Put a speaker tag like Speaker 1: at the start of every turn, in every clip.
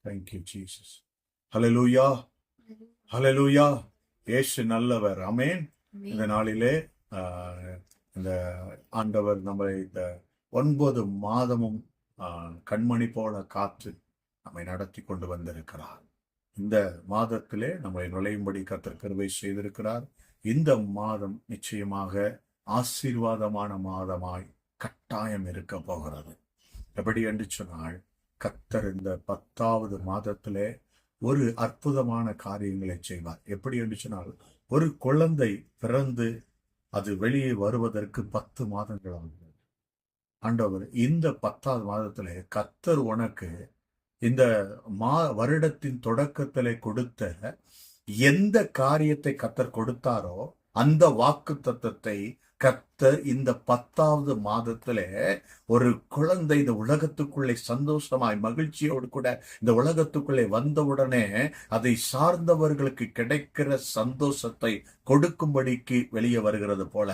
Speaker 1: Thank you, Jesus. Hallelujah. Hallelujah. இயேசு நல்லவர். ஆமென். இந்த நாளிலே இந்த ஆண்டவர் நம்மை இந்த 9 மாதமும் கண்மணி போல காத்து நம்மை நடத்தி கொண்டு வந்திருக்கிறார். இந்த மாதத்திலே நம்மை நுழையும்படி கர்த்தர் கிருபை செய்திருக்கிறார். இந்த மாதம் நிச்சயமாக ஆசீர்வாதமான மாதமாய் கட்டாயம் இருக்க போகிறது. எப்படி என்று சொன்னால், கர்த்தர் இந்த 10வது மாதத்திலே ஒரு அற்புதமான காரியங்களை செய்வார். எப்படி என்று சொன்னால், ஒரு குழந்தை பிறந்து அது வெளியே வருவதற்கு 10 மாதங்கள் ஆகும். ஆண்டவர் இந்த 10வது மாதத்திலே கர்த்தர் உனக்கு இந்த வருடத்தின் தொடக்கத்திலே கொடுத்த எந்த காரியத்தை கர்த்தர் கொடுத்தாரோ அந்த வாக்கு தத்தத்தை கர்த்தர் இந்த 10வது மாதத்திலே ஒரு குழந்தை இந்த உலகத்துக்குள்ளே சந்தோஷமாய் மகிழ்ச்சியோடு கூட இந்த உலகத்துக்குள்ளே வந்தவுடனே அதை சார்ந்தவர்களுக்கு கிடைக்கிற சந்தோஷத்தை கொடுக்கும்படிக்கு வெளியே வருகிறது போல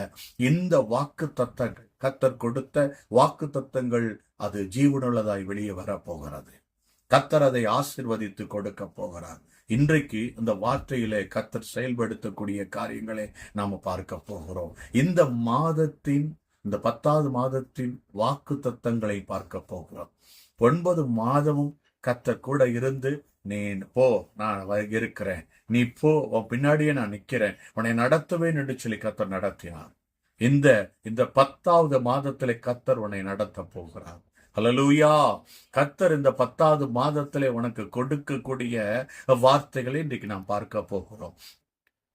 Speaker 1: இந்த வாக்கு தத்தங்கள், கர்த்தர் கொடுத்த வாக்கு தத்தங்கள் அது ஜீவனுள்ளதாய் வெளியே வரப்போகிறது. கர்த்தர் அதை ஆசீர்வதித்து கொடுக்க போகிறார். இன்றைக்கு இந்த வார்த்தையிலே கர்த்தர் செயல்படுத்தக்கூடிய காரியங்களை நாம பார்க்க போகிறோம். இந்த மாதத்தின் இந்த 10வது மாதத்தின் வாக்கு தத்தங்களை பார்க்க போகிறோம். 9 மாதமும் கர்த்தர் கூட இருந்து, நீ போ, நான் இருக்கிறேன், நீ போ, உன் பின்னாடியே நான் நிக்கிறேன், உன்னை நடத்துவேன் என்று சொல்லி கர்த்தர் நடத்தினார். இந்த 10வது மாதத்திலே கர்த்தர் உன்னை நடத்த போகிறார். ஹல்லேலூயா. கர்த்தர் இந்த 10வது மாதத்திலே உனக்கு கொடுக்கக்கூடிய வார்த்தைகளை இன்றைக்கு நாம் பார்க்க போகிறோம்.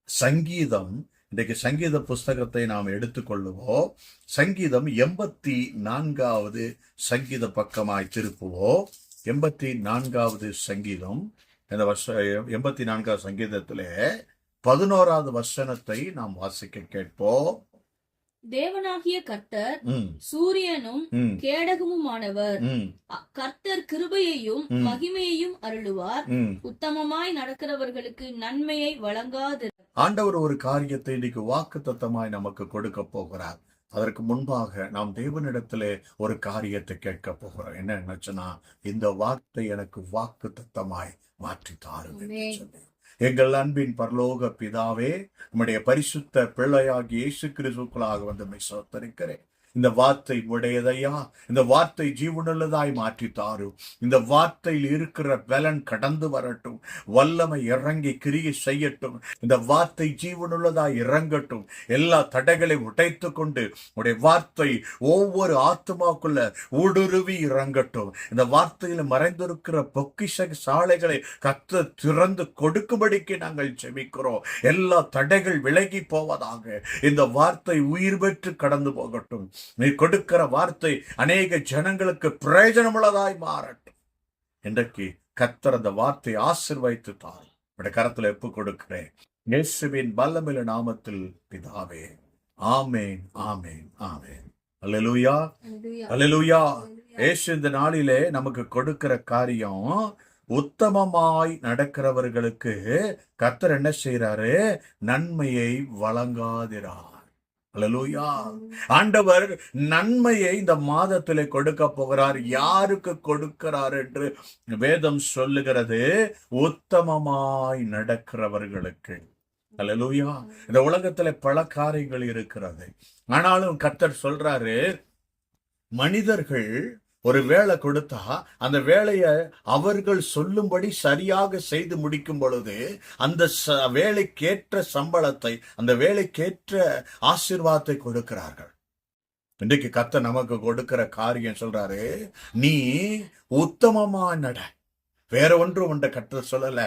Speaker 1: சங்கீதம், இன்றைக்கு சங்கீத புஸ்தகத்தை நாம் எடுத்துக்கொள்ளுவோம். சங்கீதம் 84வது சங்கீத பக்கமாய் திருப்புவோம். 84வது சங்கீதம், இந்த 84வது சங்கீதத்திலே 11வது வசனத்தை நாம் வாசிக்க கேட்போம்.
Speaker 2: தேவனாகிய கர்த்தர் சூரியனும் கேடகமுமானவர். கர்த்தர் கிருபையையும் மகிமையையும் அருளுவார். உத்தமமாய் நடக்கிறவர்களுக்கு நன்மையை வழங்காது.
Speaker 1: ஆண்டவர் ஒரு காரியத்தை இன்னைக்கு வாக்கு தத்தமாய் நமக்கு கொடுக்க போகிறார். அதற்கு முன்பாக நாம் தேவனிடத்திலே ஒரு காரியத்தை கேட்க போகிறோம். என்னன்னா, இந்த வார்த்தை எனக்கு வாக்கு தத்தமாய் மாற்றி தாருங்க. எங்கள் அன்பின் பரலோக பிதாவே, நம்முடைய பரிசுத்த பிள்ளையாகி இயேசு கிறிஸ்துவுக்குள்ளாக வந்து சோத்தரிக்கிறேன். இந்த வார்த்தை உடையதையா, இந்த வார்த்தை ஜீவனுள்ளதாய் மாற்றி தாரும். இந்த வார்த்தையில் இருக்கிற பலன் கடந்து வரட்டும், வல்லமை இறங்கி கிரியை செய்யட்டும். இந்த வார்த்தை ஜீவனுள்ளதாய் இறங்கட்டும். எல்லா தடைகளை உடைத்து கொண்டு உடைய வார்த்தை ஒவ்வொரு ஆத்மாக்குள்ள ஊடுருவி இறங்கட்டும். இந்த வார்த்தையில் மறைந்திருக்கிற பொக்கிஷ சாலைகளை கர்த்தர் திறந்து கொடுக்கும்படிக்கு நாங்கள் ஜெபிக்கிறோம். எல்லா தடைகள் விலகி போவதாக இந்த வார்த்தை உயிர் பெற்று கடந்து போகட்டும். நீ கொடுக்கிற வார்த்தை அநேக ஜனங்களுக்கு பிரயோஜனமுள்ளதாய் மாறட்டும். இன்றைக்கு கர்த்தர் அந்த வார்த்தை ஆசீர்வதித்து தார். உடைய கரத்தில் ஒப்பு கொடுக்கிறேன், இயேசுவின் வல்லமையுள்ள நாமத்தில் பிதாவே. ஆமென், ஆமென், ஆமென். அல்லேலூயா, அல்லேலூயா. இயேசு இந்த நாளிலே நமக்கு கொடுக்கிற காரியம், உத்தமமாய் நடக்கிறவர்களுக்கு கர்த்தர் என்ன செய்யறாரு? நன்மையை வழங்காதிரார். அல்லேலூயா. ஆண்டவர் நன்மையை இந்த மாதத்திலே கொடுக்க போகிறார். யாருக்கு கொடுக்கிறார் என்று வேதம் சொல்லுகிறது? உத்தமமாய் நடக்கிறவர்களுக்கு. அல்லேலூயா. இந்த உலகத்துல பல காரியங்கள் இருக்கிறது. ஆனாலும் கர்த்தர் சொல்றாரு, மனிதர்கள் ஒரு வேலை கொடுத்தா அந்த வேலையை அவர்கள் சொல்லும்படி சரியாக செய்து முடிக்கும் பொழுது அந்த வேலைக்கேற்ற சம்பளத்தை, அந்த வேலைக்கேற்ற ஆசீர்வாதத்தை கொடுக்கிறார்கள். இன்றைக்கு கர்த்தர் நமக்கு கொடுக்கிற காரியம் சொல்றாரு, நீ உத்தமமா நட. வேற ஒன்றும் உண்ட கர்த்தர் சொல்லல.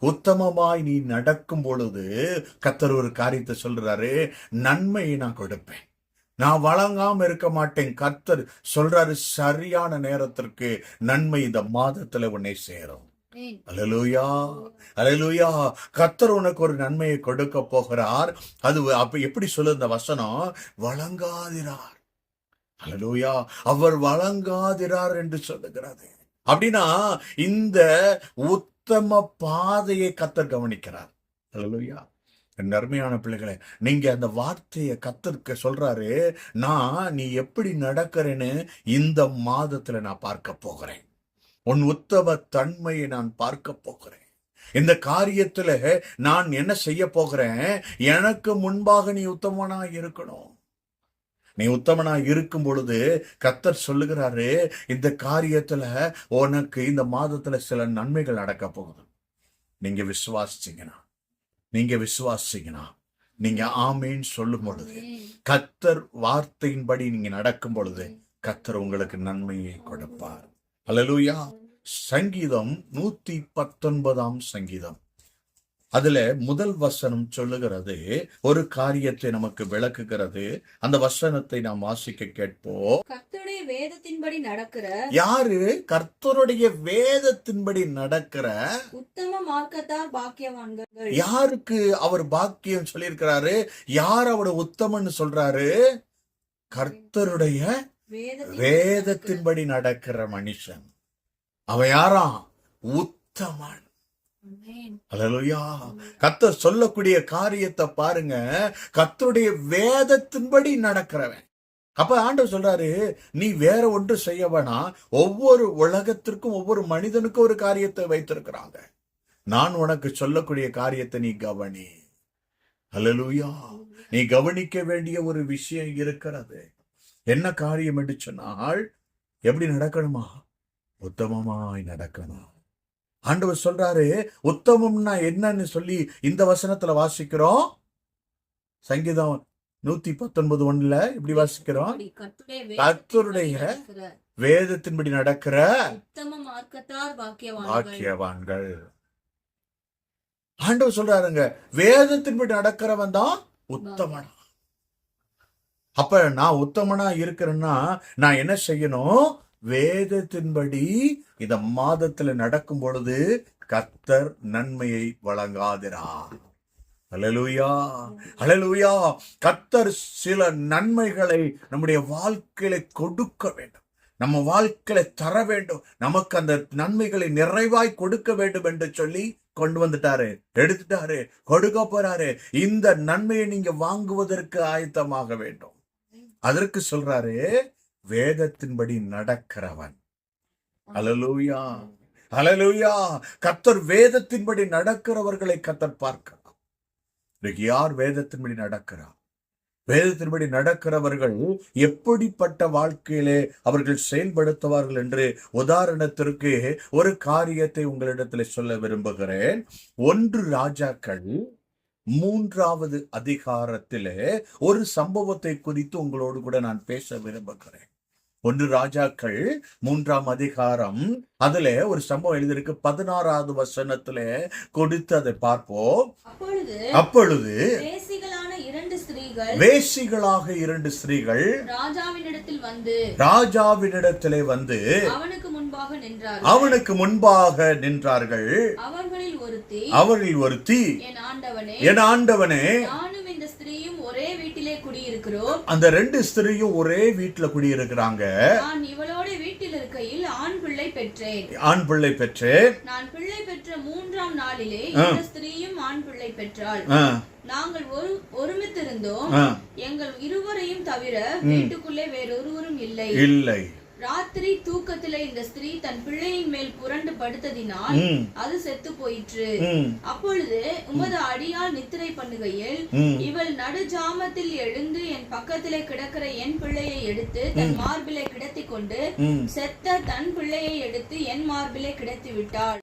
Speaker 1: உத்தமமாய் நீ நடக்கும் பொழுது கர்த்தர் ஒரு காரியத்தை சொல்றாரு, நன்மையை நான் கொடுப்பேன், நான் வழங்காம இருக்க மாட்டேன். கர்த்தர் சொல்றாரு, சரியான நேரத்திற்கு நன்மை இந்த மாதத்துல உன்னை சேரும். அல்லேலூயா, அல்லேலூயா. கர்த்தர் உனக்கு ஒரு நன்மையை கொடுக்க போகிறார். அது அப்ப எப்படி சொல்லுது இந்த வசனம்? வழங்காதிரார். அல்லேலூயா. அவர் வழங்காதிரார் என்று சொல்லுகிறது. அப்படின்னா இந்த உத்தம பாதையை கர்த்தர் கவனிக்கிறார். அல்லேலூயா. என் அருமையான பிள்ளைகளே, நீங்க அந்த வார்த்தையை கர்த்தருக்கு சொல்றாரு, நீ எப்படி நடக்கிறேன்னு இந்த மாதத்துல நான் பார்க்க போகிறேன். உன் உத்தம தன்மையை நான் பார்க்க போகிறேன். இந்த காரியத்துல நான் என்ன செய்ய போகிறேன்? எனக்கு முன்பாக நீ உத்தமனா இருக்கணும். நீ உத்தமனா இருக்கும் பொழுது கர்த்தர் சொல்லுகிறாரு, இந்த காரியத்துல உனக்கு இந்த மாதத்துல சில நன்மைகள் நடக்க போகுது. நீங்க விசுவாசிங்கன்னா நீங்க ஆமேன்னு சொல்லும் பொழுது, கர்த்தர் வார்த்தையின்படி நீங்க நடக்கும் பொழுது கர்த்தர் உங்களுக்கு நன்மையை கொடுப்பார். அல்லேலூயா. சங்கீதம் 119 சங்கீதம், அதுல முதல் வசனம் சொல்லுகிறது, ஒரு காரியத்தை நமக்கு விளக்குகிறது. அந்த வசனத்தை நாம் வாசிக்க கேட்போம்.
Speaker 2: கர்த்தருடைய வேதத்தின்படி நடக்கிற,
Speaker 1: யாரு கர்த்தருடைய வேதத்தின்படி நடக்கிற
Speaker 2: உத்தம மார்க்கத்தார் பாக்கியவான்கள்.
Speaker 1: யாருக்கு அவர் பாக்கியம் சொல்லியிருக்கிறாரு? யார் அவர் உத்தமன்னு சொல்றாரு? கர்த்தருடைய வேதத்தின்படி நடக்கிற மனுஷன். அவன் யாரா? உத்தமன். அல்லேலூயா. கர்த்தர் சொல்லக்கூடிய காரியத்தை பாருங்க, கர்த்தருடைய வேதத்தின்படி நடக்கிறவன். அப்ப ஆண்டவர் சொல்றாரு, நீ வேற ஒன்று செய்ய வேணாம். ஒவ்வொரு உலகத்திற்கும் ஒவ்வொரு மனிதனுக்கும் ஒரு காரியத்தை வைத்திருக்கிறாங்க. நான் உனக்கு சொல்லக்கூடிய காரியத்தை நீ கவனி. அல்லேலூயா. நீ கவனிக்க வேண்டிய ஒரு விஷயம் இருக்கிறது. என்ன காரியம் என்று சொன்னால், எப்படி நடக்கணுமா? உத்தமமாய் நடக்கணும். ஆண்டவர் சொல்றாரு, உத்தமம்னா என்னன்னு சொல்லி இந்த வசனத்துல வாசிக்கிறோம். சங்கீதம் 119:1 இப்படி வாசிக்கிறோம், கர்த்தருடைய வேதத்தின்படி நடக்கிற
Speaker 2: உத்தம மார்க்கத்தார்
Speaker 1: பாக்கியவான்கள். ஆண்டவர் சொல்றாருங்க, வேதத்தின்படி நடக்கிறவன் தான் உத்தமனா. அப்ப நான் உத்தமனா இருக்கிறேன்னா நான் என்ன செய்யணும்? வேதத்தின்படி இந்த மாதத்துல நடக்கும் பொழுது கர்த்தர் நன்மையை வழங்காதிரார். அல்லேலூயா, அல்லேலூயா. கர்த்தர் சில நன்மைகளை நம்முடைய வாழ்க்கையில கொடுக்க வேண்டும், நம்ம வாழ்க்கையில தர வேண்டும், நமக்கு அந்த நன்மைகளை நிறைவாய் கொடுக்க வேண்டும் என்று சொல்லி கொண்டு வந்துட்டாரு, எடுத்துட்டாரு, கொடுக்க போறாரு. இந்த நன்மையை நீங்க வாங்குவதற்கு ஆயத்தமாக வேண்டும். அதற்கு சொல்றாரு, வேதத்தின்படி நடக்கிறவன். அல்லேலூயா, அல்லேலூயா. கர்த்தர் வேதத்தின்படி நடக்கிறவர்களை கர்த்தர் பார்க்கிறார். யார் வேதத்தின்படி நடக்கிறார்? வேதத்தின்படி நடக்கிறவர்கள் எப்படிப்பட்ட வாழ்க்கையிலே அவர்கள் செயல்படுத்துவார்கள் என்று உதாரணத்திற்கு ஒரு காரியத்தை உங்களிடத்தில் சொல்ல விரும்புகிறேன். 1 ராஜாக்கள் 3வது அதிகாரத்திலே ஒரு சம்பவத்தை குறித்து உங்களோடு கூட நான் பேச விரும்புகிறேன். 1 ராஜாக்கள் 3ஆம் அதிகாரம், அதுல ஒரு சம்பவம் எழுதியிருக்கு. 16வது வசனத்துல கொடுத்து அதை பார்ப்போம். அப்பொழுது வேசிகளாக 2 ஸ்திரீகள் ராஜாவினிடத்திலே வந்து அவனுக்கு முன்பாக நின்றார்கள். அவர்களில் ஒருத்தி, என் ஆண்டவனே,
Speaker 2: ஒரே வீட்டிலே குடியிருக்கிறோம்.
Speaker 1: அந்த 2 ஸ்திரீயும் ஒரே வீட்டுல குடியிருக்கிறாங்க.
Speaker 2: நான் இவளோட வீட்டில் இருக்கையில் ஆண் பிள்ளை
Speaker 1: பெற்றேன்.
Speaker 2: நான் பிள்ளை பெற்ற 3ஆம் நாளிலே இந்த ஸ்திரீயும் ஆண் பிள்ளை பெற்றாள். நாங்கள் ஒருமித்திருந்தோம். எங்கள் இருவரையும் தவிர வீட்டுக்குள்ளே வேறொருவரும் இல்லை. ராத்திரி தூக்கத்திலே இந்த ஸ்திரீ தன் பிள்ளையின் மேல் புரண்டு படுத்ததினால் அது செத்து போயிற்று. அப்பொழுது உமது அடியால் நித்திரை பண்ணுகையில் இவள் நடுஜாமத்தில் எழுந்து என் பக்கத்திலே கிடக்கிற என் பிள்ளையை எடுத்து தன் மார்பிலே கிடத்தி கொண்டு செத்த தன் பிள்ளையை எடுத்து என் மார்பிலே கிடத்தி விட்டாள்.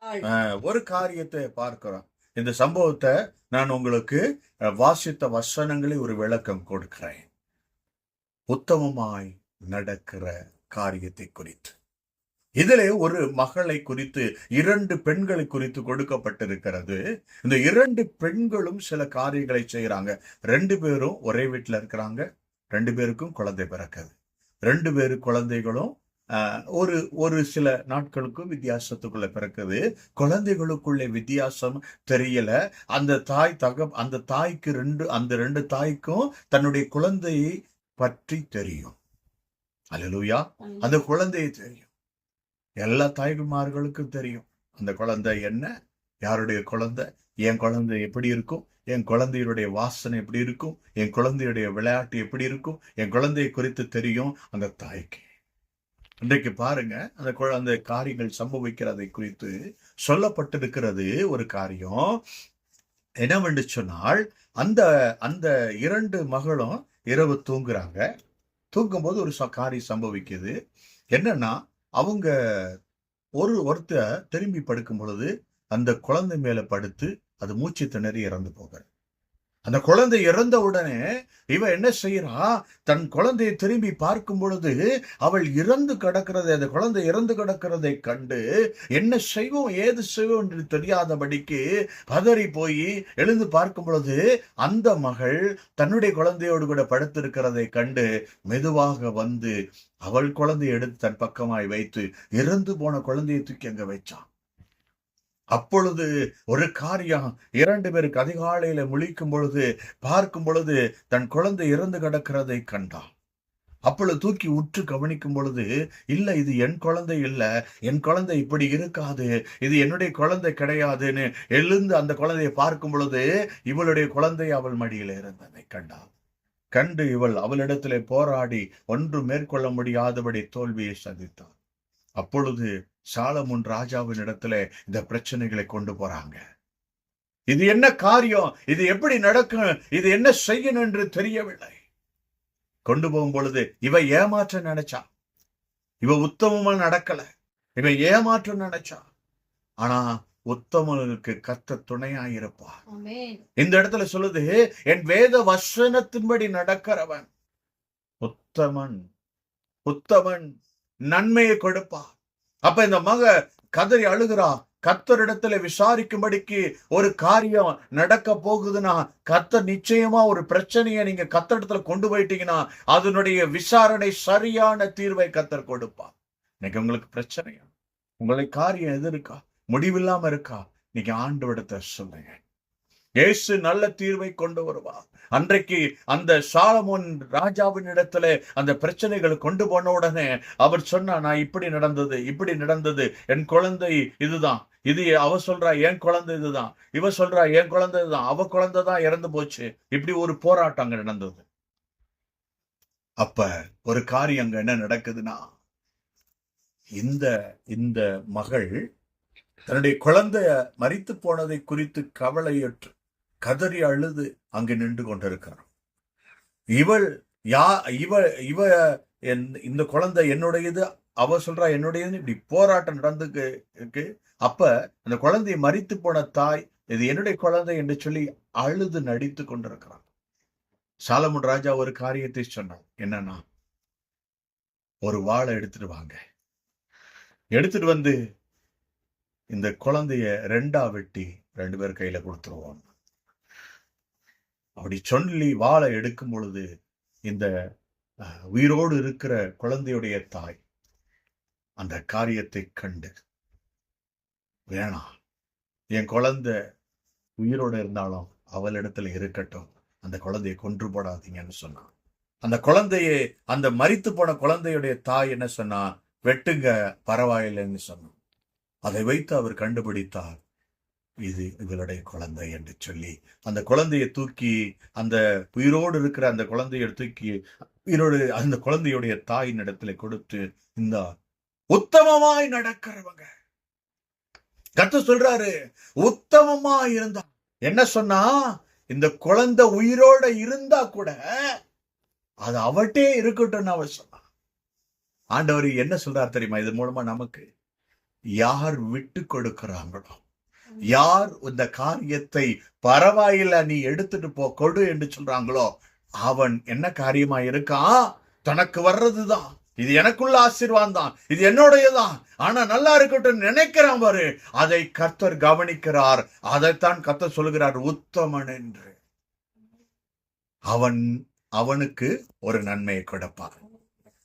Speaker 1: ஒரு காரியத்தை பார்க்கிறோம். இந்த சம்பவத்தை நான் உங்களுக்கு வாசித்த வசனங்களை ஒரு விளக்கம் கொடுக்கிறேன். உத்தமமாய் நடக்கிற காரியத்தை குறித்து, இதிலே ஒரு மகளை குறித்து 2 பெண்களை குறித்து கொடுக்கப்பட்டிருக்கிறது. இந்த 2 பெண்களும் சில காரியங்களை செய்யறாங்க. 2 பேரும் ஒரே வீட்டுல இருக்கிறாங்க. 2 பேருக்கும் குழந்தை பிறக்குது. 2 பேரு குழந்தைகளும் ஒரு சில நாட்களுக்கும் வித்தியாசத்துக்குள்ள பிறக்குது. குழந்தைகளுக்குள்ள வித்தியாசம் தெரியல. அந்த தாய்க்கு அந்த 2 தாய்க்கும் தன்னுடைய குழந்தையை பற்றி தெரியும். அல்லேலூயா. அந்த குழந்தையை தெரியும். எல்லா தாய்மார்களுக்கும் தெரியும் அந்த குழந்தை என்ன, யாருடைய குழந்தை, என் குழந்தை எப்படி இருக்கும், என் குழந்தையுடைய வாசனை எப்படி இருக்கும், என் குழந்தையுடைய விளையாட்டு எப்படி இருக்கும், என் குழந்தையை குறித்து தெரியும் அந்த தாய்க்கு. இன்றைக்கு பாருங்க, அந்த காரியங்கள் சம்பவிக்கிறதை குறித்து சொல்லப்பட்டிருக்கிறது. ஒரு காரியம் என்னவென்று சொன்னால், அந்த அந்த 2 மகளும் இரவு தூங்குறாங்க. தூங்கும்போது ஒரு காரியம் சம்பவிக்குது. என்னன்னா, அவங்க ஒருத்தர் திரும்பி படுக்கும் பொழுது அந்த குழந்தை மேல படுத்து அது மூச்சு திணறி இறந்து போகிறார். அந்த குழந்தை இறந்த உடனே இவ என்ன செய்யறா, தன் குழந்தையை திரும்பி பார்க்கும் பொழுது அவள் இறந்து கிடக்கிறதை, அந்த குழந்தை இறந்து கிடக்கிறதை கண்டு என்ன செய்வோம் ஏது செய்வோம் என்று தெரியாதபடிக்கு பதறி போய் எழுந்து பார்க்கும் பொழுது அந்த மகள் தன்னுடைய குழந்தையோடு கூட படுத்திருக்கிறதை கண்டு மெதுவாக வந்து அவள் குழந்தையை எடுத்து தன் பக்கமாய் வைத்து இறந்து போன குழந்தையை தூக்கி அங்க வைச்சான். அப்பொழுது ஒரு காரியம், 2 பேருக்கு அதிகாலையில முழிக்கும் பொழுது பார்க்கும் பொழுது தன் குழந்தை இறந்து கிடக்கிறதை கண்டான். அப்பொழுது தூக்கி உற்று கவனிக்கும் பொழுது, இல்ல இது என் குழந்தை இல்ல, என் குழந்தை இப்படி இருக்காது, இது என்னுடைய குழந்தை கிடையாதுன்னு எழுந்து அந்த குழந்தையை பார்க்கும் பொழுது இவளுடைய குழந்தை அவள் மடியில இருந்ததை கண்டாள். கண்டு இவள் அவளிடத்திலே போராடி ஒன்று மேற்கொள்ள முடியாதபடி தோல்வியை சந்தித்தாள். அப்பொழுது சாலமோன் ராஜாவின் இடத்துல இந்த பிரச்சனைகளை கொண்டு போறாங்க. இது என்ன காரியம், இது எப்படி நடக்கும், இது என்ன செய்யணும் என்று தெரியவில்லை. கொண்டு போகும் பொழுது இவ ஏமாற்ற நினைச்சா, இவ உத்தமமா நடக்கல, இவ ஏமாற்ற நினைச்சா. ஆனா உத்தமனுக்கு கர்த்தர் துணையாயிருப்பார். இந்த இடத்துல சொல்லுது, என் வேத வசனத்தின்படி நடக்கிறவன் உத்தமன் நன்மையை கொடுப்பார். அப்ப இந்த மக கதறி அழுகிறா. கர்த்தரிடத்துல விசாரிக்கும்படிக்கு ஒரு காரியம் நடக்க போகுதுன்னா, கர்த்தர் நிச்சயமா ஒரு பிரச்சனையை நீங்க கர்த்தரிடத்துல கொண்டு போயிட்டீங்கன்னா அதனுடைய விசாரணை சரியான தீர்வை கர்த்தர் கொடுப்பார். இன்னைக்கு உங்களுக்கு பிரச்சனையா, உங்களுக்கு காரியம் எது இருக்கா, முடிவில்லாம இருக்கா, நீங்க ஆண்டவரிடத்தை சொல்லுங்க. இயேசு நல்ல தீர்வை கொண்டு வருவார். அன்றைக்கு அந்த சாலமோன் ராஜாவின் இடத்துல அந்த பிரச்சனைகளை கொண்டு போன உடனே அவர் சொன்னா, நான் இப்படி நடந்தது, என் குழந்தை இதுதான், இது அவ சொல்றா என் குழந்தை இதுதான், இவ சொல்றா என் குழந்தை இதுதான், அவ குழந்தை தான் இறந்து போச்சு. இப்படி ஒரு போராட்டம் அங்க நடந்தது. அப்ப ஒரு காரியம் அங்க என்ன நடக்குதுன்னா, இந்த மகள் தன்னுடைய குழந்தைய மரித்து போனதை குறித்து கவலையற்று கதறி அழுது அங்கு நின்று கொண்டிருக்கிறார். இவ இந்த குழந்தை என்னுடையது, அவ சொல்றா என்னுடையது, இப்படி போராட்டம் நடந்துக்கு இருக்கு. அப்ப அந்த குழந்தையை மரித்து போன தாய் இது என்னுடைய குழந்தை என்று சொல்லி அழுது நடித்து கொண்டிருக்கிறார். சாலமோன் ராஜா ஒரு காரியத்தை சொன்னார். என்னன்னா, ஒரு வாளை எடுத்துட்டு வாங்க, எடுத்துட்டு வந்து இந்த குழந்தைய 2ஆ வெட்டி 2 பேர் கையில கொடுத்துருவோம். அப்படி சொல்லி வாளை எடுக்கும் பொழுது இந்த உயிரோடு இருக்கிற குழந்தையுடைய தாய் அந்த காரியத்தை கண்டு, வேணாம், என் குழந்தை உயிரோடு இருந்தாலும் அவளிடத்துல இருக்கட்டும், அந்த குழந்தையை கொன்று போடாதீங்கன்னு சொன்னான். அந்த குழந்தையை, அந்த மரித்து போன குழந்தையுடைய தாய் என்ன சொன்னா, வெட்டுங்க பரவாயில்லைன்னு சொன்னான். அதை வைத்து அவர் கண்டுபிடித்தார், இது இவளுடைய குழந்தை என்று சொல்லி அந்த குழந்தையை தூக்கி, அந்த உயிரோடு இருக்கிற அந்த குழந்தையை தூக்கி அந்த குழந்தையுடைய தாயின் இடத்துல கொடுத்து, இந்த உத்தமமாய் நடக்கிறவங்க, கர்த்தர் சொல்றாரு, உத்தமமா இருந்தா என்ன சொன்னா, இந்த குழந்தை உயிரோட இருந்தா கூட அது அவட்டே இருக்கட்டும் அவர் சொன்னா. ஆண்டவர் என்ன சொல்றார் தெரியுமா? இது மூலமா நமக்கு யார் விட்டு கொடுக்கிறாங்களோ, யார் இந்த காரியத்தை பரவாயில்ல நீ எடுத்துட்டு போ கொடு என்று சொல்றாங்களோ, அவன் என்ன காரியமா இருக்கான், தனக்கு வர்றதுதான், இது எனக்குள்ள ஆசீர்வாதம் தான், இது என்னுடையதான், ஆனா நல்லா இருக்கட்டும் நினைக்கிறான் பாரு, அதை கர்த்தர் கவனிக்கிறார். அதைத்தான் கர்த்தர் சொல்லுகிறார் உத்தமன் என்று. அவனுக்கு ஒரு நன்மையை கொடுப்பார்.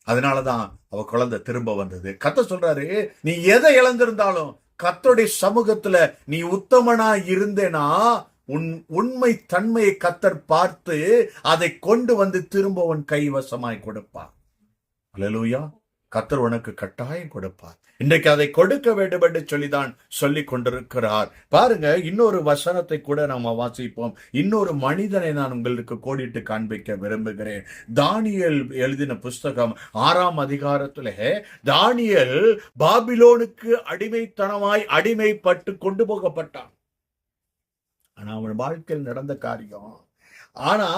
Speaker 1: அதனாலதான் அவ குழந்தை திரும்ப வந்தது. கர்த்தர் சொல்றாரு, நீ எதை இழந்திருந்தாலும் கர்த்தருடைய சமூகத்துல நீ உத்தமனா இருந்தேனா, உண்மை தன்மையை கர்த்தர் பார்த்து அதை கொண்டு வந்து திரும்ப உன் கைவசமாய் கொடுப்பார். அல்லேலூயா. கர்த்தர் உனக்கு கட்டாயம் கொடுப்பார். இன்றைக்கு அதை கொடுக்க வேண்டும் என்று சொல்லிதான் சொல்லி கொண்டிருக்கிறார். பாருங்க, இன்னொரு வசனத்தை கூட நாம வாசிப்போம். இன்னொரு மனிதனை நான் உங்களுக்கு கோடிட்டு காண்பிக்க விரும்புகிறேன். தானியேல் எழுதின புஸ்தகம் 6ஆம் அதிகாரத்திலே தானியேல் பாபிலோனுக்கு அடிமைப்பட்டு கொண்டு போகப்பட்டான். ஆனா அவன் வாழ்க்கையில் நடந்த காரியம், ஆனா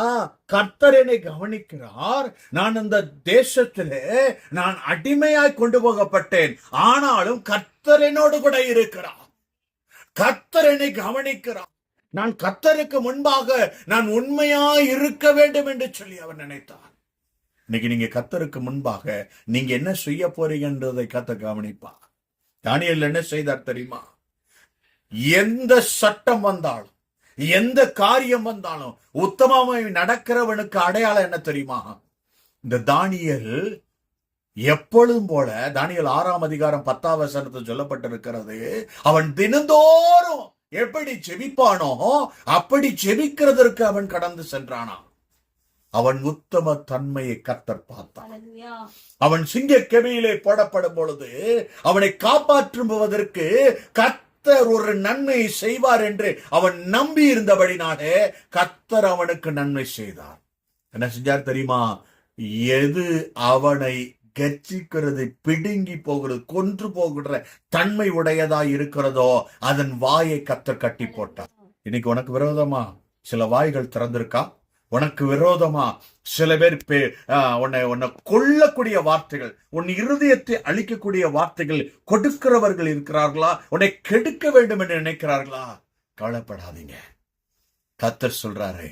Speaker 1: கர்த்தர் என்னை கவனிக்கிறார். நான் அந்த தேசத்திலே நான் அடிமையாய் கொண்டு போகப்பட்டேன், ஆனாலும் கர்த்தர் என்னோடு கூட இருக்கிறார். கர்த்தர் என்னை கவனிக்கிறார். நான் கர்த்தருக்கு முன்பாக நான் உண்மையாய் இருக்க வேண்டும் என்று சொல்லி அவர் நினைத்தார். இன்னைக்கு நீங்க கர்த்தருக்கு முன்பாக நீங்க என்ன செய்ய போறீங்கன்றதை கர்த்தர் கவனிப்பார். தானியேல் என்ன செய்தார் தெரியுமா? எந்த சட்டம் வந்தாலும், எந்த காரியம் வந்தாலும் உத்தமமாய் நடக்கிறவனுக்கு அடையாளம் என்ன தெரியுமா? இந்த தானியேல் எப்பொழுதும் போல, தானியேல் 6ஆம் அதிகாரம் 10ஆம் வசனத்தில் சொல்லப்பட்டிருக்கிறது, அவன் தினந்தோறும் எப்படி ஜெபிப்பானோ அப்படி ஜெபிக்கிறதற்கு அவன் கடந்து சென்றானா. அவன் உத்தம தன்மையை கர்த்தர் பார்த்தான். அவன் சிங்க கெபியிலே போடப்படும் பொழுது அவனை காப்பாற்றுவதற்கு கர்த்தர் ஒரு நன்மை செய்வார் என்று அவன் நம்பி இருந்தபடினாலே கர்த்தர் அவனுக்கு நன்மை செய்தார். என்ன செஞ்சார் தெரியுமா? எது அவனை கர்ச்சிக்கிறது, பிடுங்கி போகிறது, கொன்று போகிற தன்மை உடையதா இருக்கிறதோ அதன் வாயை கர்த்தர் கட்டி போட்டார். இன்னைக்கு உனக்கு விரோதமா சில வாய்கள் திறந்திருக்கா? உனக்கு விரோதமா சில பேர் உன்னை கொல்லக்கூடிய வார்த்தைகள், உன் இருதயத்தை அழிக்கக்கூடிய வார்த்தைகள் கொடுக்கிறவர்கள் இருக்கிறார்களா? உன்னை கெடுக்க வேண்டும் என்று நினைக்கிறார்களா? கவலைப்படாதீங்க. கர்த்தர் சொல்றாரு,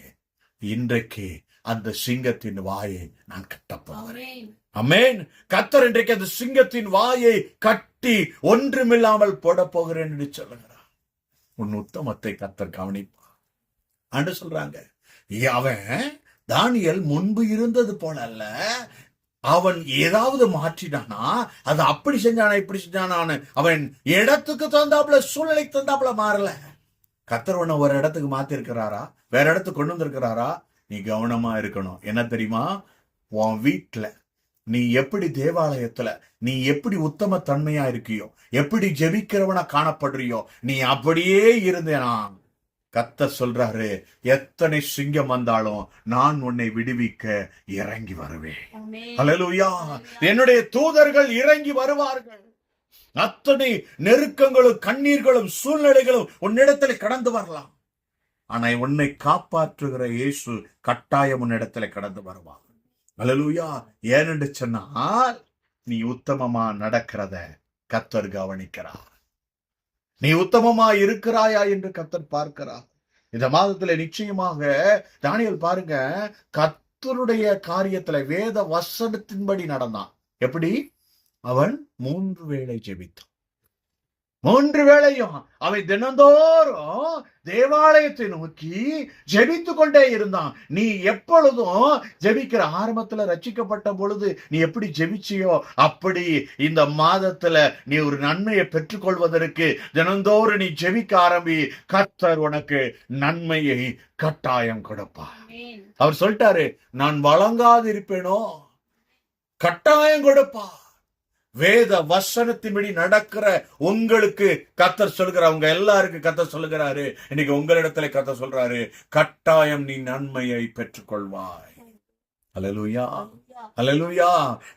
Speaker 1: இன்றைக்கு அந்த சிங்கத்தின் வாயை நான் கட்டப் போகிறேன். ஆமென். கர்த்தர் இன்றைக்கு அந்த சிங்கத்தின் வாயை கட்டி ஒன்றுமில்லாமல் போட போகிறேன் என்று சொல்லுகிறார். உன் உத்தமத்தை கர்த்தர் கவனிப்பார் என்று சொல்றாங்க. அவன் தானியேல் முன்பு இருந்தது போல அல்ல. அவன் ஏதாவது மாற்றினானா, அது அப்படி செஞ்சானா இப்படி செஞ்சானான்னு அவன் இடத்துக்கு தந்தாப்புல, சூழ்நிலைக்கு தந்தாப்புல மாறல. கர்த்தர் உன்னை ஒரு இடத்துக்கு மாத்தி இருக்கிறாரா, வேற இடத்துக்கு கொண்டு வந்திருக்கிறாரா? நீ கவனமா இருக்கணும். என்ன தெரியுமா? உன் வீட்டுல நீ எப்படி, தேவாலயத்துல நீ எப்படி உத்தம தன்மையா இருக்கியோ, எப்படி ஜெபிக்கிறவனா காணப்படுறியோ, நீ அப்படியே இருந்தேனா கர்த்தர் சொல்றாரு, எத்தனை சிங்கம் வந்தாலும் நான் உன்னை விடுவிக்க இறங்கி வருவேன். ஹல்லேலூயா. என்னுடைய தூதர்கள் இறங்கி வருவார்கள். அத்தனை நெருக்கங்களும் கண்ணீர்களும் சூழ்நிலைகளும் உன்னிடத்தில் கடந்து வரலாம். ஆனா உன்னை காப்பாற்றுகிற இயேசு கட்டாயம் உன்னிடத்தில் கடந்து வருவார். ஹல்லேலூயா. ஏனென்று சொன்னால் நீ உத்தமமா நடக்கிறத கர்த்தர் கவனிக்கிறார். நீ உத்தமமா இருக்கிறாயா என்று கர்த்தர் பார்க்கிறார். இந்த மாதத்துல நிச்சயமாக தானியேல் பாருங்க, கர்த்தருடைய காரியத்துல வேத வசனத்தின்படி நடந்தான். எப்படி? அவன் 3 வேளை ஜெபித்தான். 3 வேளையும் அவன் தினந்தோறும் தேவாலயத்தை நோக்கி ஜெபித்து கொண்டே இருந்தான். நீ எப்பொழுதும் ஜெபிக்கிற, ஆரம்பத்துல ரட்சிக்கப்பட்ட பொழுது நீ எப்படி ஜெபிச்சியோ அப்படி இந்த மாதத்துல நீ ஒரு நன்மையை பெற்றுக்கொள்வதற்கு தினந்தோறும் நீ ஜெபிக்க ஆரம்பி. கர்த்தர் உனக்கு நன்மையை கட்டாயம் கொடுப்பார். அவர் சொல்லிட்டாரு, நான் வழங்காதிருப்பேனோ, கட்டாயம் கொடுப்பார். வேத வசனத்தின்படி நடக்கிற உங்களுக்கு கர்த்தர் சொல்கிறார், உங்க எல்லாருக்கும் கர்த்தர் சொல்லுகிறாரு. இன்னைக்கு உங்களிடத்துல கர்த்தர் சொல்றாரு, கட்டாயம் நீ நன்மையை பெற்றுக்கொள்வாய். அல்லேலூயா, அல்லேலூயா.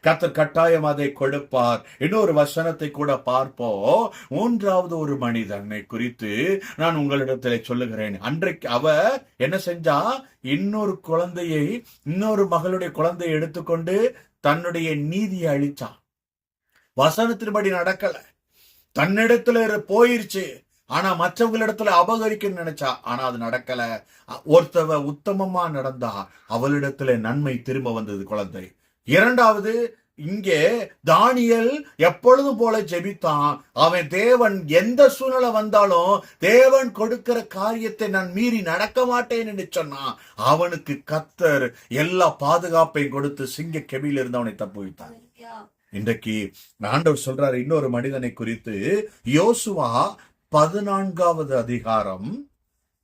Speaker 1: கர்த்தர் கட்டாயம் அதை கொடுப்பார். இன்னொரு வசனத்தை கூட பார்ப்போம். 3வது ஒரு மனிதனை குறித்து நான் உங்களிடத்துல சொல்லுகிறேன். அன்றைக்கு அவ என்ன செஞ்சா, இன்னொரு மகளுடைய குழந்தையை எடுத்துக்கொண்டு தன்னுடைய நீதியை அழிச்சான். வசனத்தின்படி நடக்கல, தன்னிடத்துல போயிருச்சு. ஆனா மற்றவங்களிடத்துல அபகரிக்க நினைச்சா, ஆனா அது நடக்கல. ஒருத்தவ உத்தமமா நடந்தா அவளிடத்துல நன்மை திரும்ப வந்தது, குழந்தை. 2வது, இங்கே தானியேல் எப்பொழுதும் போல ஜெபித்தான். அவன் தேவன் எந்த சூழ்நிலை வந்தாலும் தேவன் கொடுக்கிற காரியத்தை நான் மீறி நடக்க மாட்டேன் என்று சொன்னான். அவனுக்கு கர்த்தர் எல்லா பாதுகாப்பையும் கொடுத்து சிங்க கெபியில இருந்து அவனை தப்புவித்தார். இன்றைக்கு ஆண்டவர் சொல்றாரு இன்னொரு மனிதனை குறித்து. யோசுவா 14வது அதிகாரம்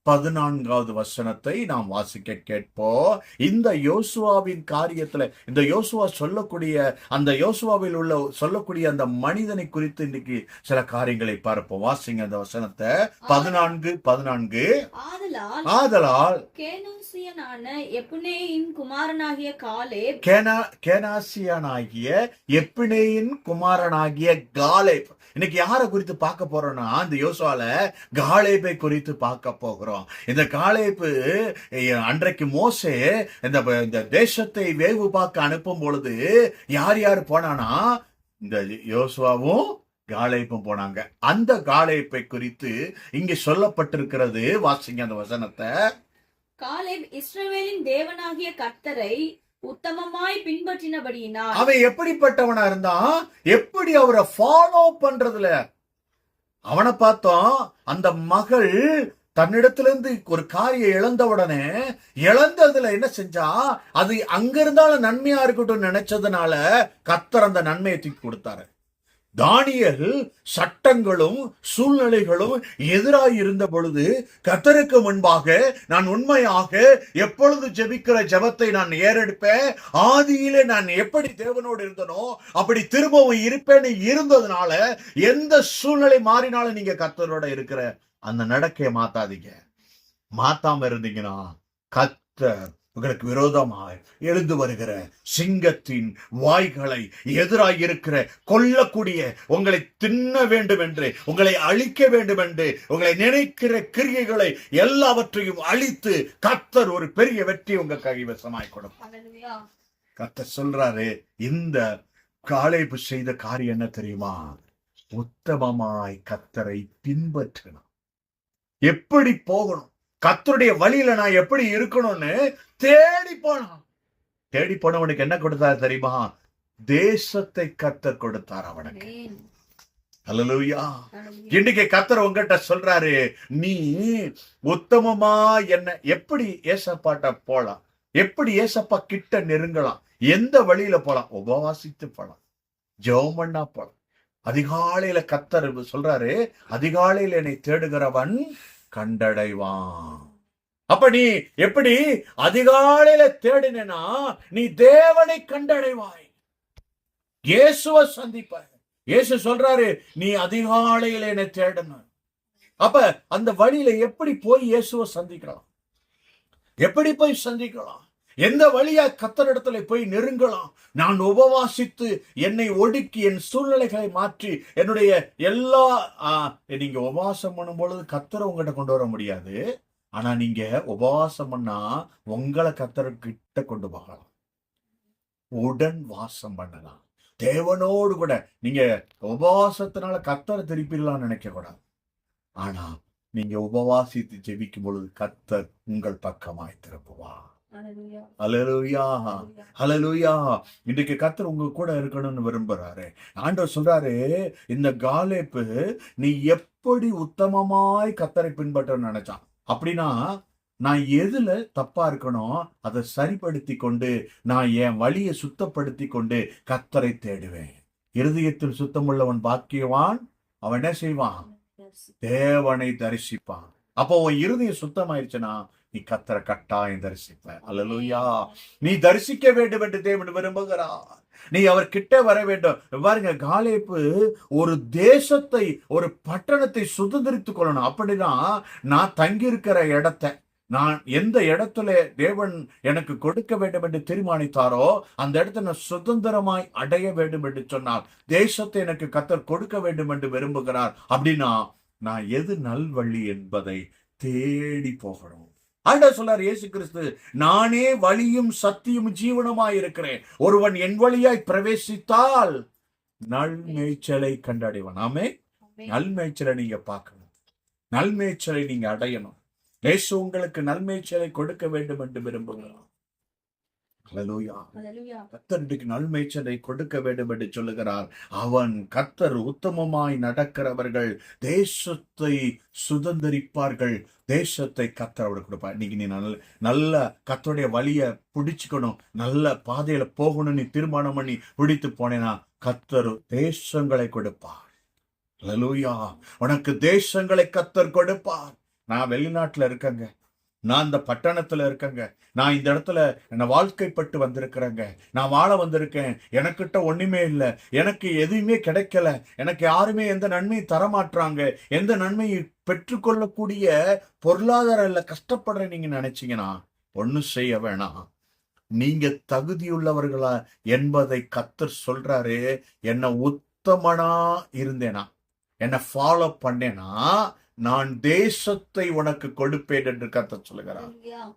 Speaker 1: 14வது வசனத்தை நாம் வாசிக்க கேட்போம். இந்த யோசுவாவின் காரியத்துல, இந்த யோசுவா சொல்லக்கூடிய, அந்த யோசுவாவில் உள்ள சொல்லக்கூடிய அந்த மனிதனை குறித்து இன்னைக்கு சில காரியங்களை பார்ப்போம். வாசிங்க அந்த வசனத்தை. 14:14. ஆதலால்
Speaker 2: கேனாசியனான எப்புனேயின் குமாரனாகிய காலேப்,
Speaker 1: கேனாசியனாகிய எப்பினேயின் குமாரனாகிய காலேப். இன்னைக்கு யாரை குறித்து பார்க்க போறோம்னா, இந்த யோசுவால காலேபை குறித்து பார்க்க போகிறோம். இந்த காலேபு அன்றைக்கு மோசே இந்த தேசத்தை வேவு பார்க்க அனுப்பும் பொழுது யார் யார் போனானா, இந்த யோசுவாவும் காலேபும் போனாங்க. அந்த காலேபை குறித்து இங்க சொல்லப்பட்டிருக்கிறது. வாசிங்க அந்த வசனத்தை.
Speaker 2: காலேப் இஸ்ரவேலின் தேவனாகிய கர்த்தரை உத்தமமாய் பின்பற்றினபடியினால்.
Speaker 1: அவன் எப்படிப்பட்டவனா இருந்தான், எப்படி அவரை ஃபாலோ பண்றதுல அவனை பார்த்தோம். அந்த மகள் தன்னிடத்திலிருந்து ஒரு காரியம் இழந்தவுடனே, இழந்ததுல என்ன செஞ்சா, அது அங்க இருந்தாலும் நன்மையா இருக்கட்டும் நினைச்சதுனால கர்த்தர் அந்த நன்மையை தூக்கி கொடுத்தாரு. தானியேல் சட்டங்களும் சூழ்நிலைகளும் எதிராக இருந்த பொழுது கர்த்தருக்கு முன்பாக நான் உண்மையாக எப்பொழுது ஜெபிக்கிற ஜெபத்தை நான் ஏறெடுப்பேன், ஆதியிலே நான் எப்படி தேவனோடு இருந்தனோ அப்படி திரும்பவும் இருப்பேன்னு இருந்ததுனால, எந்த சூழ்நிலை மாறினாலும் நீங்க கர்த்தரோட இருக்கிற அந்த நடக்கையை மாத்தாதீங்க. மாத்தாம இருந்தீங்கன்னா கர்த்தர் உங்களுக்கு விரோதமாய் எழுந்து வருகிற சிங்கத்தின் வாய்களை, எதிராக இருக்கிற கொல்லக்கூடிய, உங்களை தின்ன வேண்டும் என்று, உங்களை அழிக்க வேண்டும் என்று உங்களை நினைக்கிற கிரியைகளை எல்லாவற்றையும் அழித்து கர்த்தர் ஒரு பெரிய வெற்றி உங்க கைவசமாய் கொடுப்பார். கர்த்தர் சொல்றாரு, இந்த காலேபு செய்த காரியம் என்ன தெரியுமா? உத்தமமாய் கர்த்தரை பின்பற்றணும். எப்படி போகணும், கர்த்தருடைய வழியில நான் எப்படி இருக்கணும்னு தேடி போனான். தேடி போனவனுக்கு என்ன கொடுத்தார் தெரியுமா? தேசத்தை கர்த்தர் கொடுத்தார் அவனுக்கு. அல்லேலூயா. இன்னைக்கு கர்த்தர் உங்ககிட்ட சொல்றாரு, நீ உத்தமமா என்ன எப்படி ஏசப்பாட்ட போலாம், எப்படி ஏசப்பா கிட்ட நெருங்கலாம், எந்த வழியில போலாம்? உபவாசித்து போலாம், ஜெபம் பண்ணா போலாம். அதிகாலையில கர்த்தர் சொல்றாரு, அதிகாலையில என்னை தேடுகிறவன் கண்டடைவான். அப்ப நீ எப்படி அதிகாலையில தேடினா நீ தேவனை கண்டடைவாய், இயேசுவை சந்திப்பாய். இயேசு சொல்றாரு, நீ அதிகாலையில என்னை தேடணும். அப்ப அந்த வழியில எப்படி போய் இயேசுவை சந்திக்கலாம், எப்படி போய் சந்திக்கலாம், எந்த வழியா கர்த்தரிடத்துல போய் நெருங்கலாம்? நான் உபவாசித்து என்னை ஒடுக்கி என் சூழ்நிலைகளை மாற்றி என்னுடைய எல்லா நீங்க உபவாசம் பண்ணும் பொழுது கர்த்தரை உங்ககிட்ட கொண்டு வர முடியாது. ஆனா நீங்க உபவாசம் பண்ணா உங்களை கர்த்தர்கிட்ட கொண்டு போகலாம், உடன் வாசம் பண்ணலாம், தேவனோடு கூட. நீங்க உபவாசத்தினால கர்த்தரை திருப்பிடலாம்னு நினைக்க கூடாது. ஆனா நீங்க உபவாசித்து ஜெபிக்கும் பொழுது கர்த்தர் உங்கள் பக்கமாய் திருப்புவா. அல்லேலூயா, அல்லேலூயா. இன்றைக்கு கர்த்தர் உங்க கூட இருக்கணும்னு விரும்புறாரு. ஆண்டவர் சொல்றாரு, இந்த காலேப்பு நீ எப்படி உத்தமமாய் கர்த்தரை பின்பற்றணும்னு நினைச்சான். அப்படின்னா நான் எதுல தப்பா இருக்கணும் அதை சரிப்படுத்தி கொண்டு, நான் என் வழியை சுத்தப்படுத்தி கொண்டு கர்த்தரை தேடுவேன். இருதயத்தில் சுத்தமுள்ளவன் பாக்கியவான். அவன் என்ன செய்வான்? தேவனை தரிசிப்பான். அப்போ உன் இருதயம் சுத்தமாயிருச்சுன்னா நீ கர்த்தரை கட்டாயம் தரிசிப்ப. அல்லேலூயா. நீ தரிசிக்க வேண்டும் என்று தேவன் விரும்புகிறார். நீ அவர் கிட்ட வர வேண்டும். பாருங்க, காலேப்பு ஒரு தேசத்தை, ஒரு பட்டணத்தை சுதந்திரித்துக் கொள்ளணும். அப்படின்னா நான் தங்கியிருக்கிற இடத்தை, நான் எந்த இடத்துல தேவன் எனக்கு கொடுக்க வேண்டும் என்று தீர்மானித்தாரோ அந்த இடத்தை நான் சுதந்திரமாய் அடைய வேண்டும் என்று சொன்னார். தேசத்தை எனக்கு கர்த்தர் கொடுக்க வேண்டும் என்று விரும்புகிறார். அப்படின்னா நான் எது நல்வழி என்பதை தேடி போகணும். ஆண்டவர் சொல்றார், இயேசு கிறிஸ்து, நானே வழியும் சத்தியும் ஜீவனுமாய் இருக்கிறேன். ஒருவன் என் வழியாய் பிரவேசித்தால் நல்மேய்ச்சலை கண்டடைவான். ஆமே. நல்மேய்ச்சலை நீங்க பார்க்கணும், நல்மேய்ச்சலை நீங்க அடையணும். இயேசு உங்களுக்கு நல்மேய்ச்சலை கொடுக்க வேண்டும் என்று விரும்புகிறார். அல்லேலூயா. கர்த்தர் இன்றைக்கு நல்மேய்ச்சலை கொடுக்க வேண்டும் என்று சொல்லுகிறார். அவன் கர்த்தர் உத்தமமாய் நடக்கிறவர்கள் தேசத்தை சுதந்திரிப்பார்கள். தேசத்தை கர்த்தர் அவருக்கு கொடுப்பார். இன்னைக்கு நீ நல்ல கர்த்தருடைய வழியை பிடிச்சுக்கணும், நல்ல பாதையில போகணும், நீ தீர்மானம் பண்ணி பிடித்து போனேனா கர்த்தர் தேசங்களை கொடுப்பார். அல்லேலூயா. உனக்கு தேசங்களை கர்த்தர் கொடுப்பார். நான் வெளிநாட்டுல இருக்கேங்க, நான் இந்த பட்டணத்துல இருக்கேங்க, நான் இந்த இடத்துல என்ன வாழ்க்கைப்பட்டு வந்திருக்கிறேங்க, நான் வாழ வந்திருக்கேன், எனக்கிட்ட ஒண்ணுமே இல்லை, எனக்கு எதுவுமே கிடைக்கல, எனக்கு யாருமே எந்த நன்மையும் தரமாட்டாங்க, எந்த நன்மையை பெற்றுக்கொள்ளக்கூடிய பொருளாதாரம் இல்ல, கஷ்டப்படுறேன் நீங்க நினைச்சீங்கன்னா ஒண்ணும் செய்ய வேணாம். நீங்க தகுதியுள்ளவர்களா என்பதை கர்த்தர் சொல்றாரு. என்ன உத்தமனா இருந்தேனா, என்ன ஃபாலோ பண்ணேனா, நான் தேசத்தை உனக்கு கொடுப்பேன் என்று கர்த்தர் சொல்லுகிறார்.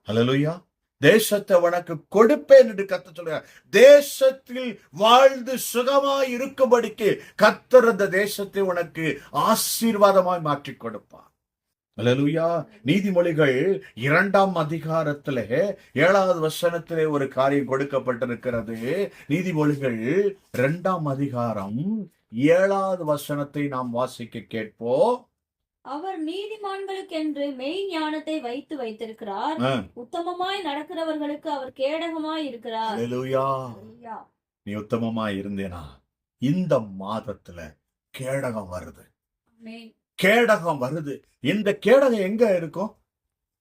Speaker 1: ஹல்லேலூயா. தேசத்தை உனக்கு கொடுப்பேன் என்று கர்த்தர் சொல்லுகிறார். தேசத்தில் வாழ்ந்து சுகமாய் இருக்கும்படிக்கு கர்த்தர் அந்த தேசத்தை உனக்கு ஆசீர்வாதமாய் மாற்றி கொடுப்பார். ஹல்லேலூயா. நீதிமொழிகள் 2ஆம் அதிகாரத்திலே 7வது வசனத்திலே ஒரு காரியம் கொடுக்கப்பட்டிருக்கிறது. நீதிமொழிகள் 2ஆம் அதிகாரம் 7வது வசனத்தை நாம் வாசிக்க கேட்போம்.
Speaker 2: அவர் நீதிமான்களுக்கென்று மெய் ஞானத்தை வைத்திருக்கிறார், உத்தமமாய் நடக்கிறவர்களுக்கு அவர் கேடகமாய் இருக்கிறார்.
Speaker 1: ஹல்லேலூயா. நீ உத்தமமாய் இருந்தேனா, இந்த மாதத்துல கேடகம் வருது. கேடகம் வருது. இந்த கேடகம் எங்க இருக்கும்?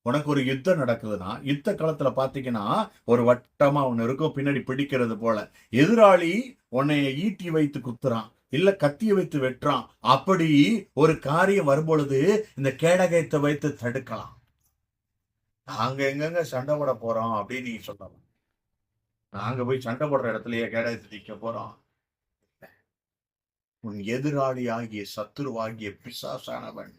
Speaker 1: உனக்கு ஒரு யுத்தம் நடக்குதுன்னா, யுத்த காலத்துல பாத்தீங்கன்னா ஒரு வட்டமா ஒண்ணு இருக்கும், பின்னாடி பிடிக்கிறது போல. எதிராளி உன்னை ஈட்டி வைத்து குத்துறான், இல்ல கத்திய வைத்து வெட்டுறான். அப்படி ஒரு காரியம் வரும்பொழுது இந்த கேடகத்தை வைத்து தடுக்கலாம். நாங்க எங்கெங்க சண்டை போட போறோம் அப்படின்னு நீங்க சொல்லலாம். நாங்க போய் சண்டை போடுற இடத்துலயே கேடகத்தை நிக்க போறோம்? உன் எதிராளியாகிய சத்துருவாகிய பிசாசானவன்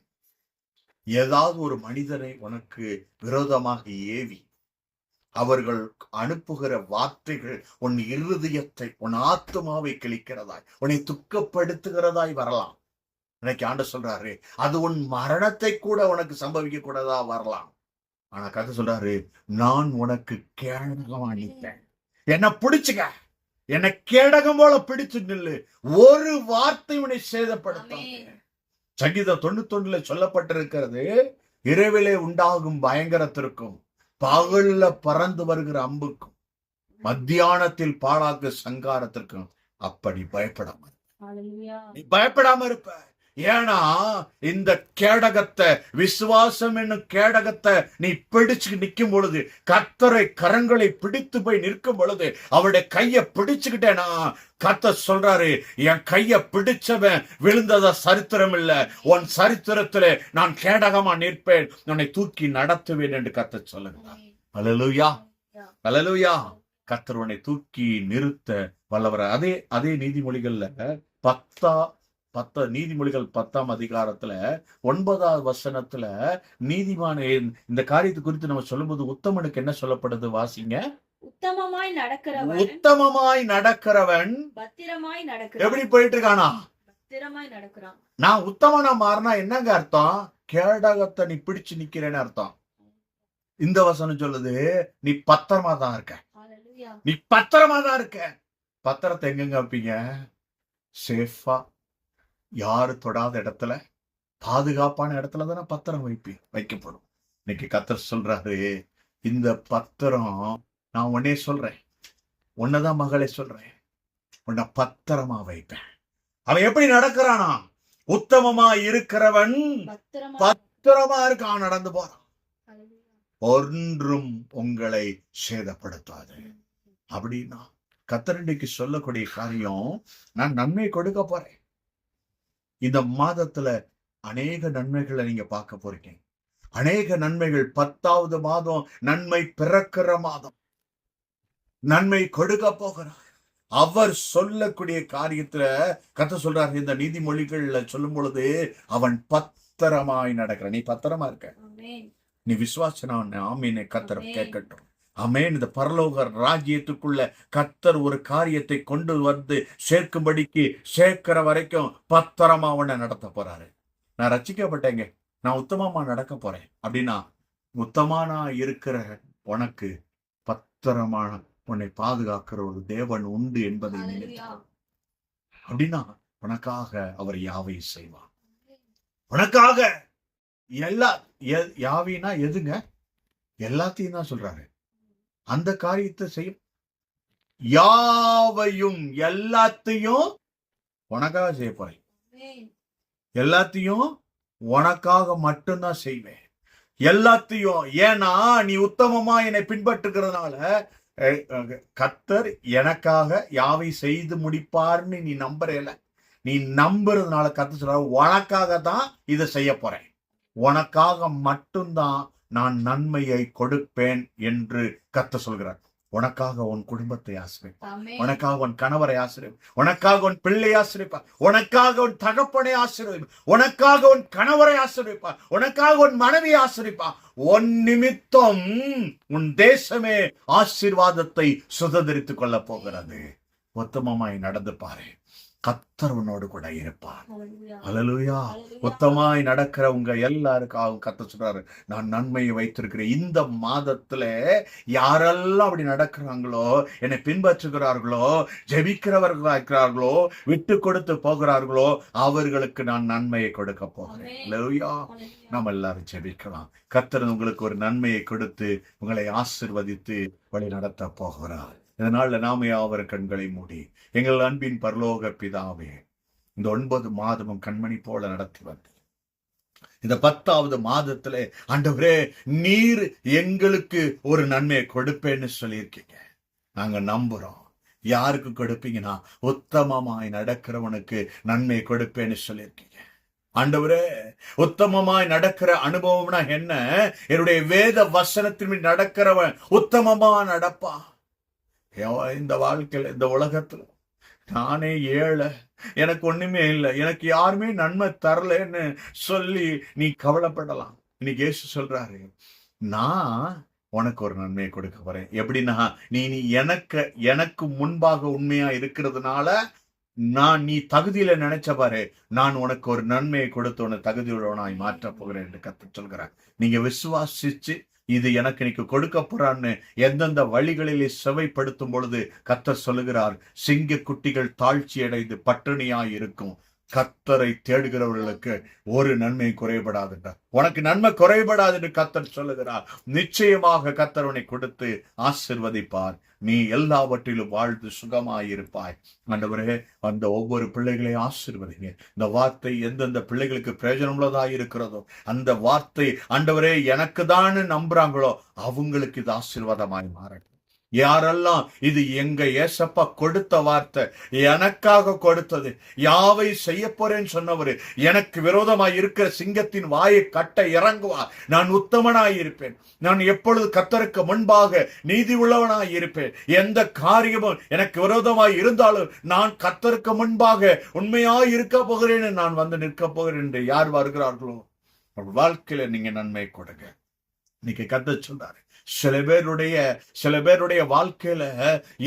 Speaker 1: ஏதாவது ஒரு மனிதரை உனக்கு விரோதமாக ஏவி அவர்கள் அனுப்புகிற வார்த்தைகள் உன் இருதயத்தை, உன் ஆத்மாவை கிழிக்கிறதாய், உன்னை துக்கப்படுத்துகிறதாய் வரலாம். இன்னைக்கு ஆண்டவர் சொல்றாரு, அது உன் மரணத்தை கூட உனக்கு சம்பவிக்க கூடதா வரலாம். ஆனா கர்த்தர் சொல்றாரு, நான் உனக்கு கேடகம் அளித்தேன், என்ன பிடிச்சுக்க, என்ன கேடகம் போல பிடிச்சு நில்லு, ஒரு வார்த்தை உன்னை சேதப்படுத்த. சங்கீதம் 91 சொல்லப்பட்டிருக்கிறது, இரவிலே உண்டாகும் பயங்கரத்திற்கும் பகல்ல பறந்து வருகிற அம்புக்கும் மத்தியானத்தில் பாழாக்கு சங்காரத்திற்கும் அப்படி பயப்படாம நீ பயப்படாம இருப்ப. ஏன்னா இந்த கேடகத்தை, விசுவாசம் என்னும் கேடகத்தை நீ பிடிச்சு நிற்கும் பொழுது, கர்த்தரை கரங்களை பிடித்து போய் நிற்கும் பொழுது, அவருடைய கைய பிடிச்சுக்கிட்டேனா, கர்த்தர் சொல்றாரு, என் கைய பிடிச்சவன் விழுந்தத சரித்திரம் இல்ல, உன் சரித்திரத்திலே நான் கேடகமா நிற்பேன், உன்னை தூக்கி நடத்துவேன் என்று கர்த்தர் சொல்லுகிறார். ஹல்லேலூயா. ஹல்லேலூயா. கர்த்தர் உன்னை தூக்கி நிறுத்த வல்லவர். அதே நீதிமொழிகள்ல நீதிமொழிகள் 10ஆம் அதிகாரத்துல 9வது வசனத்துல நீதிமான இந்த காரியத்தை குறித்து நம்ம சொல்லும்போது உத்தமனுக்கு என்ன சொல்லப்படுது? வாசிங்க.
Speaker 2: உத்தமமாய்
Speaker 1: நடக்கிறவன்
Speaker 2: பத்திரமாய் நடக்கிறான்.
Speaker 1: எப்படி போயிட்டு இருக்கானா?
Speaker 2: பத்திரமாய் நடக்கிறான்.
Speaker 1: நான் உத்தமனா மாறினா என்னங்க அர்த்தம்? கேடகத்தை நீ பிடிச்சு நிக்கிறேன்னு அர்த்தம். இந்த வசனம் சொல்லுது, நீ பத்திரமா தான் இருக்க. நீ பத்திரமா தான் இருக்க. பத்திரத்தை எங்கெங்க வைப்பீங்க? சேஃபா, யாரு தொடாத இடத்துல, பாதுகாப்பான இடத்துல தானே பத்திரம் வைக்கப்படும். இன்னைக்கு கர்த்தர் சொல்றாரு, இந்த பத்திரம் நான் உன்னே சொல்றேன், உன்னதான் மகளே சொல்றேன், உன்னை பத்திரமா வைப்பேன். அவன் எப்படி நடக்கிறானா? உத்தமமா இருக்கிறவன் பத்திரமா இருக்கான், நடந்து போறான், ஒன்றும் உங்களை சேதப்படுத்தாது. அப்படின்னா கர்த்தர் இன்னைக்கு சொல்லக்கூடிய காரியம், நான் நன்மை கொடுக்க போறேன். இந்த மாதத்துல அநேக நன்மைகளை நீங்க பார்க்க போறீங்க. அநேக நன்மைகள். 10வது மாதம் நன்மை பிறக்கிற மாதம், நன்மை கொடுக்க போகிறார். அவர் சொல்லக்கூடிய காரியத்துல கர்த்தர் சொல்றாரு, இந்த நீதிமொழிகள்ல சொல்லும் பொழுது, அவன் பத்திரமாய் நடக்கிற. நீ பத்திரமா இருக்க, நீ விசுவாசன ஆமீனை கர்த்தர் கேட்கட்டும். ஆமென். இந்த பரலோக ராஜ்யத்துக்குள்ள கர்த்தர் ஒரு காரியத்தை கொண்டு வந்து சேர்க்கும்படிக்கு, சேர்க்கிற வரைக்கும் பத்திரமா உன்னை நடத்த போறாரு. நான் ரட்சிக்கப்பட்டேங்க, நான் உத்தமமா நடக்க போறேன் அப்படின்னா, உத்தமானா இருக்கிற உனக்கு பத்திரமான உன்னை பாதுகாக்கிற ஒரு தேவன் உண்டு என்பதை நினைத்தார். அப்படின்னா உனக்காக அவர் யாவையும் செய்வார். உனக்காக யாவினா எதுங்க? எல்லாத்தையும் தான் சொல்றாரு. அந்த காரியத்தை செய்யும், யாவையும், எல்லாத்தையும் உனக்காக செய்ய போறேன். எல்லாத்தையும் உனக்காக மட்டும்தான் செய்வேன். எல்லாத்தையும். ஏன்னா நீ உத்தமமா என்னை பின்பற்றுகிறதுனால கர்த்தர் எனக்காக யாவை செய்து முடிப்பார்னு நீ நம்புறேல. நீ நம்புறதுனால கர்த்தர் சொல்ற, உனக்காக தான் இதை செய்ய போறேன், உனக்காக மட்டும்தான் நான் நன்மையை கொடுப்பேன் என்று கர்த்தர் சொல்கிறார். உனக்காக உன் குடும்பத்தை ஆசிரிப்பார், உனக்காக உன் கணவரை ஆசிரிப்பார், உனக்காக உன் பிள்ளை ஆசிரிப்பார், உனக்காக உன் தகப்பனை ஆசிரிப்பார், உனக்காக உன் கணவரை ஆசிரிப்பார், உனக்காக உன் மனைவி ஆசிரிப்பார். உன் நிமித்தம் உன் தேசமே ஆசீர்வாதத்தை சுதந்திரித்துக் கொள்ள போகிறது. உத்தமமாய் நடந்து பாரு, கர்த்தர் உன்னோடு கூட இருப்பார். அல்லேலூயா. உத்தமாய் நடக்கிற உங்க எல்லாருக்காகவும் கர்த்தர் சொல்றாரு, நான் நன்மையை வைத்திருக்கிறேன். இந்த மாதத்துல யாரெல்லாம் அப்படி நடக்கிறாங்களோ, என்னை பின்பற்றுகிறார்களோ, ஜெபிக்கிறவர்களா இருக்கிறார்களோ, விட்டு கொடுத்து போகிறார்களோ, அவர்களுக்கு நான் நன்மையை கொடுக்க போகிறேன். அல்லேலூயா. நாம் எல்லாரும் ஜெபிக்கலாம். கர்த்தர் உங்களுக்கு ஒரு நன்மையை கொடுத்து உங்களை ஆசீர்வதித்து வழி நடத்த போகிறார். இதனால நாமே அவர் கண்களை மூடி, எங்கள் அன்பின் பரலோக பிதாவே, இந்த 9 மாதமும் கண்மணி போல நடத்தி வந்து இந்த 10வது மாதத்துல ஆண்டவரே நீர் எங்களுக்கு ஒரு நன்மையை கொடுப்பேன்னு சொல்லியிருக்கீங்க. நாங்க நம்புறோம். யாருக்கு கொடுப்பீங்கன்னா, உத்தமமாய் நடக்கிறவனுக்கு நன்மையை கொடுப்பேன்னு சொல்லியிருக்கீங்க. ஆண்டவரே, உத்தமமாய் நடக்கிற அனுபவம்னா என்ன? என்னுடைய வேத வசனத்தின் நடக்கிறவன் உத்தமமா நடப்பா. இந்த வாழ்க்கையில, இந்த உலகத்துல நானே ஏழை, எனக்கு ஒண்ணுமே இல்லை, எனக்கு யாருமே நன்மை தரலன்னு சொல்லி நீ கவலைப்படலாம். இன்னைக்கு இயேசு சொல்றாரு, நான் உனக்கு ஒரு நன்மையை கொடுக்க போறேன். எப்படின்னா, நீ எனக்கு முன்பாக உண்மையா இருக்கிறதுனால நீ தகுதியில நினைச்ச பாரு, நான் உனக்கு ஒரு நன்மையை கொடுத்து உன்னை தகுதியுள்ளவனாய் மாற்ற போகிறேன் என்று கர்த்தர் சொல்கிறார். நீங்க விசுவாசிச்சு இது எனக்கு இன்னைக்கு கொடுக்க போறான்னு எந்தெந்த வழிகளிலே செவைப்படுத்தும் பொழுது கர்த்தர் சொல்லுகிறார், சிங்க குட்டிகள் தாழ்ச்சி அடைந்து பட்டினியாய் இருக்கும். கர்த்தரை தேடுகிறவர்களுக்கு ஒரு நன்மை குறைபடாதுன்றார். உனக்கு நன்மை குறைபடாது என்று கர்த்தர் சொல்லுகிறார். நிச்சயமாக கர்த்தர் உன்னை கொடுத்து ஆசீர்வதிப்பார். நீ எல்லாவற்றிலும் வாழ்ந்து சுகமாயிருப்பாய். ஆண்டவரே, அந்த ஒவ்வொரு பிள்ளைகளையும் ஆசீர்வதிங்க. இந்த வார்த்தை எந்தெந்த பிள்ளைகளுக்கு பிரயோஜனமுள்ளதாக இருக்கிறதோ அந்த வார்த்தை ஆண்டவரே எனக்கு தான் நம்புறாங்களோ அவங்களுக்கு இது ஆசீர்வாதமாய் மாறட்டும். யாரெல்லாம் இது எங்க ஏசப்பா கொடுத்த வார்த்தை, எனக்காக கொடுத்தது, யாவை செய்ய போறேன்னு சொன்னவரு எனக்கு விரோதமாய் இருக்கிற சிங்கத்தின் வாயை கட்ட இறங்குவார். நான் உத்தமனாய் இருப்பேன். நான் எப்பொழுது கர்த்தருக்கு முன்பாக நீதி உள்ளவனாய் இருப்பேன். எந்த காரியமும் எனக்கு விரோதமாய் இருந்தாலும் நான் கர்த்தருக்கு முன்பாக உண்மையாய் இருக்க போகிறேன்னு நான் வந்து நிற்க போகிறேன் என்று யார் வருகிறார்களோ வாழ்க்கையில நீங்க நன்மை கொடுங்க. இன்னைக்கு கர்த்தர் சொல்றாரு, சில பேருடைய வாழ்க்கையில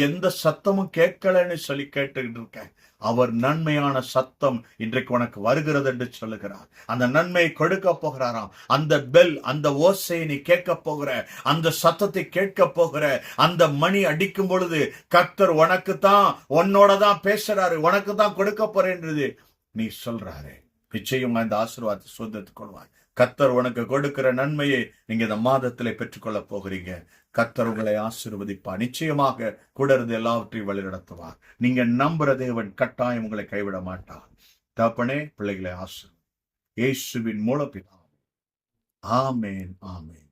Speaker 1: எந்த சத்தமும் கேட்கலன்னு சொல்லி கேட்டுக்கிட்டு இருக்கேன். அவர் நன்மையான சத்தம் இன்றைக்கு உனக்கு வருகிறது என்று சொல்லுகிறார். அந்த நன்மையை கொடுக்க போகிறாராம். அந்த பெல், அந்த ஓசையை நீ கேட்க போகிற, அந்த சத்தத்தை கேட்க போகிற, அந்த மணி அடிக்கும் பொழுது கர்த்தர் உனக்கு தான், உன்னோட தான் பேசுறாரு, உனக்கு தான் கொடுக்க போறேன்றது நீ சொல்றாரு. நிச்சயமா இந்த ஆசீர்வாதத்தை சொந்தத்துக் கொள்வாய். கர்த்தர் உனக்கு கொடுக்கிற நன்மையை நீங்க இந்த மாதத்திலே பெற்றுக்கொள்ள போகிறீங்க. கர்த்தர் உங்களை ஆசீர்வதிப்பா. நிச்சயமாக கூட இருந்து எல்லாவற்றையும் வழி நடத்துவார். நீங்க நம்புற தேவன் கட்டாயம் உங்களை கைவிட மாட்டார். தகப்பனே, பிள்ளைகளை ஆசீர்வதி. இயேசுவின் மூலப்பிதாவே. ஆமென், ஆமென்.